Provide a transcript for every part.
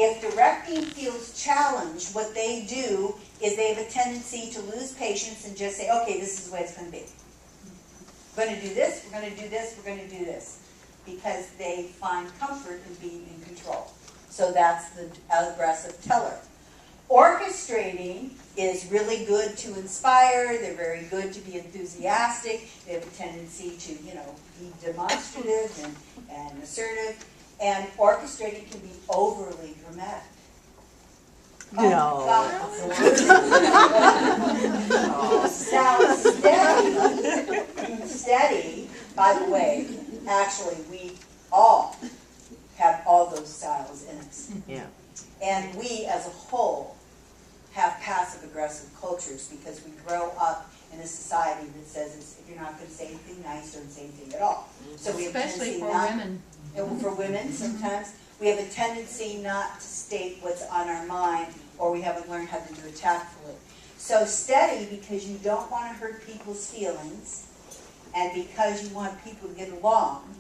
If directing feels challenged, what they do is they have a tendency to lose patience and just say, okay, this is the way it's going to be. We're going to do this, we're going to do this, we're going to do this. Because they find comfort in being in control. So that's the aggressive teller. Orchestrating is really good to inspire. They're very good to be enthusiastic. They have a tendency to, be demonstrative and assertive. And orchestrating can be overly dramatic. No. Now, steady, by the way, actually, we all have all those styles in us. Yeah. And we, as a whole, have passive-aggressive cultures because we grow up in a society that says if you're not going to say anything nice, don't say anything at all. So we have especially for women. For women, sometimes we have a tendency not to state what's on our mind, or we haven't learned how to do it tactfully. So steady, because you don't want to hurt people's feelings, and because you want people to get along,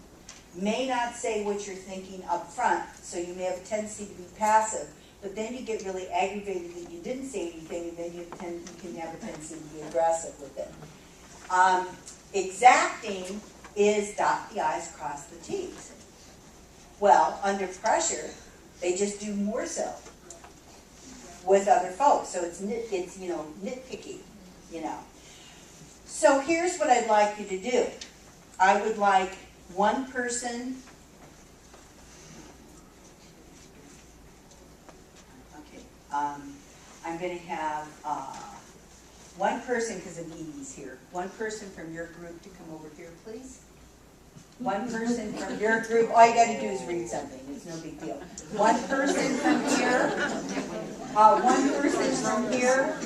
may not say what you're thinking up front, so you may have a tendency to be passive, but then you get really aggravated that you didn't say anything, and then you can have a tendency to be aggressive with it. Exacting is dot the I's, cross the T's. Well, under pressure, they just do more so with other folks, so it's nitpicky, So here's what I'd like you to do. I would like one person. Okay, I'm going to have one person, because of Edie's here. One person from your group to come over here, please. One person from your group. All you got to do is read something. It's no big deal. One person from here. One person from here.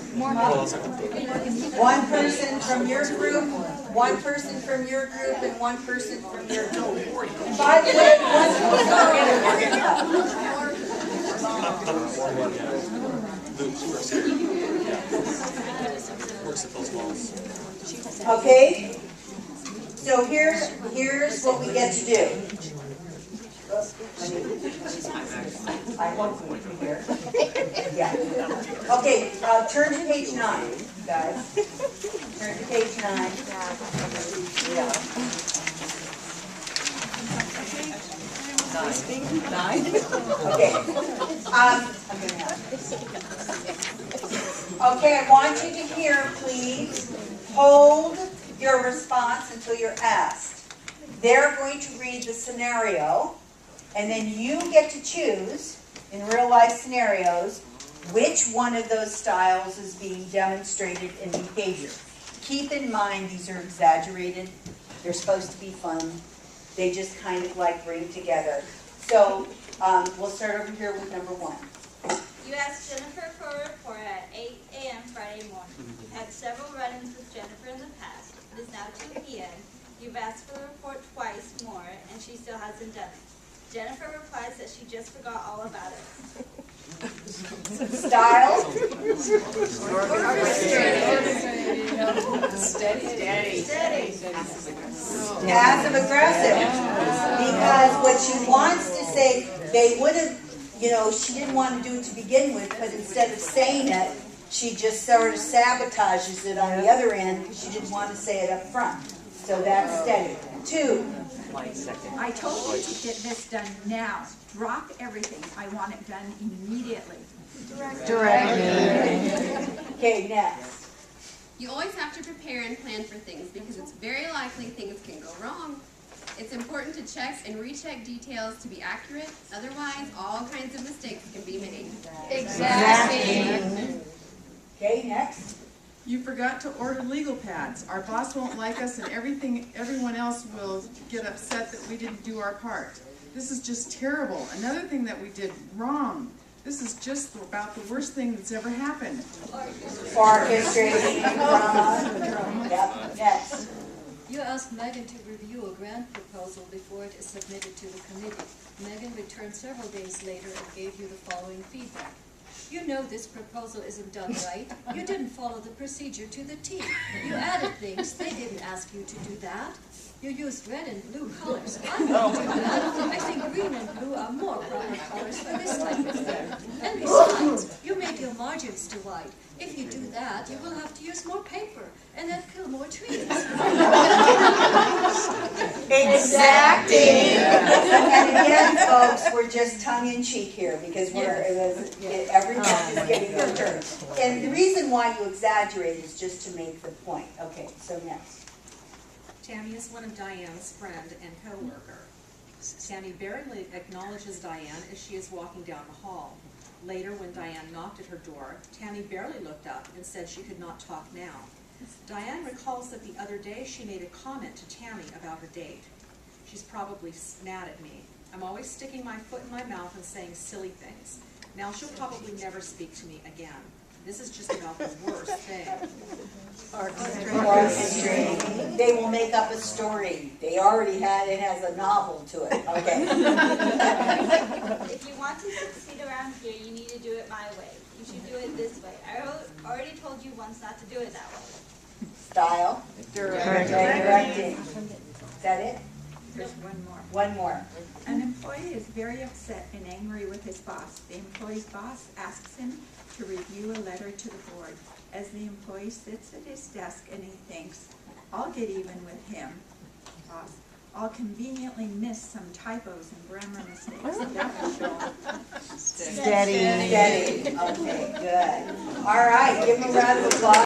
One person from your group. One person from your group, and one person from your group. And by the way, okay. So here's what we get to do. I hope we can hear. Yeah. Okay, turn to page 9, guys. Turn to page 9. Yeah. 9. Okay. I'm gonna have. Okay, I want you to hear, please. Hold your response until you're asked. They're going to read the scenario, and then you get to choose, in real life scenarios, which one of those styles is being demonstrated in behavior. Keep in mind these are exaggerated. They're supposed to be fun. They just kind of ring together. So we'll start over here with number 1. You asked Jennifer for a report at 8 a.m. Friday morning. You've had several run-ins with Jennifer in the past. It is now 2 p.m. You've asked for the report twice more, and she still hasn't done it. Jennifer replies that she just forgot all about it. Style? Steady. Passive aggressive. Because what she wants to say, they would have, she didn't want to do it to begin with, but instead of saying it, she just sort of sabotages it on the other end because she didn't want to say it up front. So that's steady. 2. I told you to get this done now. Drop everything. I want it done immediately. Directing. Okay, next. You always have to prepare and plan for things because it's very likely things can go wrong. It's important to check and recheck details to be accurate. Otherwise, all kinds of mistakes can be made. Exactly. Okay, next. You forgot to order legal pads. Our boss won't like us, and everyone else will get upset that we didn't do our part. This is just terrible. Another thing that we did wrong. This is just about the worst thing that's ever happened. Orchestrating drama. Yep, next. You asked Megan to review a grant proposal before it is submitted to the committee. Megan returned several days later and gave you the following feedback. You know this proposal isn't done right. You didn't follow the procedure to the T. You added things. They didn't ask you to do that. You used red and blue colors. I wouldn't do that. I think green and blue are more proper colors for this type of thing. slide. If you do that, you will have to use more paper, and then kill more trees. Exactly. And again, folks, we're just tongue in cheek here because everyone is getting their turn. And the reason why you exaggerate is just to make the point. Okay, so next. Tammy is one of Diane's friend and co-worker. Tammy barely acknowledges Diane as she is walking down the hall. Later, when Diane knocked at her door, Tammy barely looked up and said she could not talk now. Diane recalls that the other day she made a comment to Tammy about her date. She's probably mad at me. I'm always sticking my foot in my mouth and saying silly things. Now she'll probably never speak to me again. This is just about the worst thing. Orchestrating. They will make up a story. They already it has a novel to it. Okay. If you want to succeed around here, you need to do it my way. You should do it this way. I already told you once not to do it that way. Style. Directing. Is that it? There's one more. One more. An employee is very upset and angry with his boss. The employee's boss asks him to review a letter to the board. As the employee sits at his desk and he thinks, I'll get even with him, boss. I'll conveniently miss some typos and grammar mistakes. That will show him. Steady. Steady. Okay, good. All right, give him a round of applause.